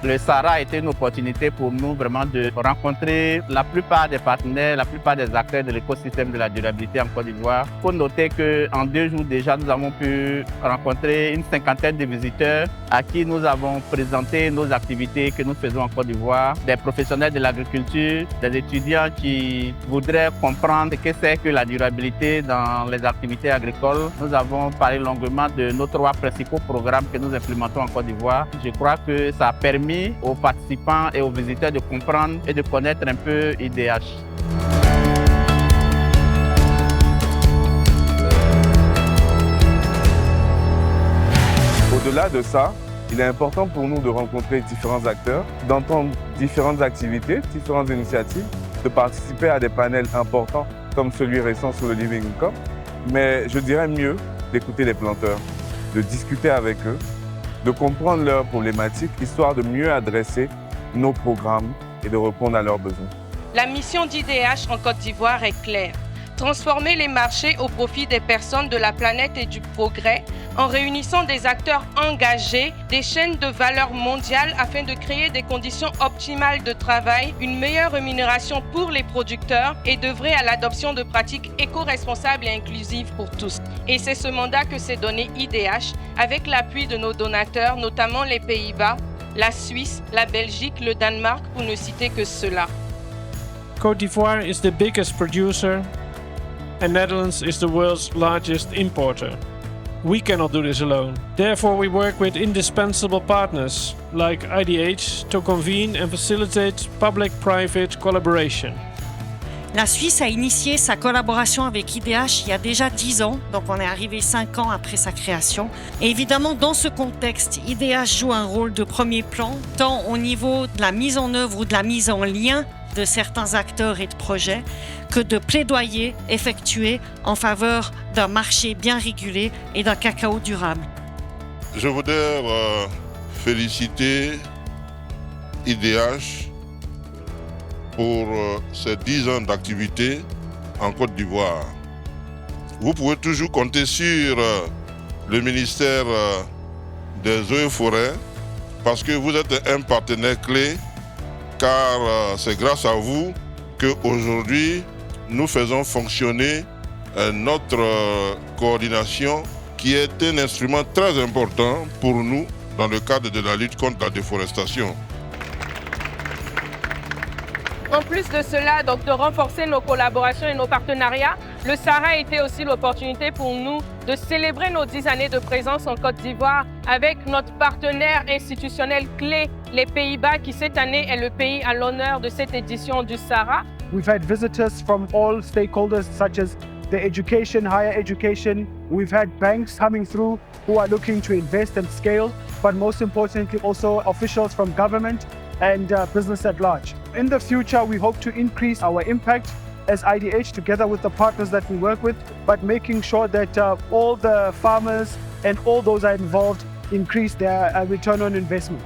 Le Sahara a été une opportunité pour nous vraiment de rencontrer la plupart des partenaires, la plupart des acteurs de l'écosystème de la durabilité en Côte d'Ivoire. Il faut noter qu'en 2 jours déjà, nous avons pu rencontrer une 50aine de visiteurs à qui nous avons présenté nos activités que nous faisons en Côte d'Ivoire, des professionnels de l'agriculture, des étudiants qui voudraient comprendre ce que c'est que la durabilité dans les activités agricoles. Nous avons parlé longuement de nos 3 principaux programmes que nous implémentons en Côte d'Ivoire. Je crois que ça a permis aux participants et aux visiteurs de comprendre et de connaître un peu IDH. Au-delà de ça, il est important pour nous de rencontrer différents acteurs, d'entendre différentes activités, différentes initiatives, de participer à des panels importants comme celui récent sur le Living Income. Mais je dirais mieux d'écouter les planteurs, de discuter avec eux, de comprendre leurs problématiques, histoire de mieux adresser nos programmes et de répondre à leurs besoins. La mission d'IDH en Côte d'Ivoire est claire. Transformer les marchés au profit des personnes de la planète et du progrès en réunissant des acteurs engagés, des chaînes de valeur mondiales afin de créer des conditions optimales de travail, une meilleure rémunération pour les producteurs et d'œuvrer à l'adoption de pratiques éco-responsables et inclusives pour tous. Et c'est ce mandat que s'est donné IDH avec l'appui de nos donateurs, notamment les Pays-Bas, la Suisse, la Belgique, le Danemark, pour ne citer que cela. Côte d'Ivoire is the biggest producer and Netherlands is the world's largest importer. We cannot do this alone. Therefore, we work with indispensable partners like IDH to convene and facilitate public-private collaboration. La Suisse a initié sa collaboration avec IDH il y a déjà 10 ans, donc on est arrivé 5 ans après sa création. Et évidemment, dans ce contexte, IDH joue un rôle de premier plan, tant au niveau de la mise en œuvre ou de la mise en lien de certains acteurs et de projets, que de plaidoyer effectué en faveur d'un marché bien régulé et d'un cacao durable. Je voudrais féliciter IDH pour ces 10 ans d'activité en Côte d'Ivoire. Vous pouvez toujours compter sur le ministère des Eaux et Forêts parce que vous êtes un partenaire clé, car c'est grâce à vous qu'aujourd'hui nous faisons fonctionner notre coordination qui est un instrument très important pour nous dans le cadre de la lutte contre la déforestation. En plus de cela, donc de renforcer nos collaborations et nos partenariats, le Sahara a été aussi l'opportunité pour nous de célébrer nos 10 années de présence en Côte d'Ivoire avec notre partenaire institutionnel clé, les Pays-Bas, qui cette année est le pays à l'honneur de cette édition du Sahara. We've had visitors from all stakeholders such as the education, higher education. We've had banks coming through who are looking to invest and scale, but most importantly also officials from government and business at large. In the future, we hope to increase our impact as IDH together with the partners that we work with, but making sure that all the farmers and all those are involved increase their return on investment.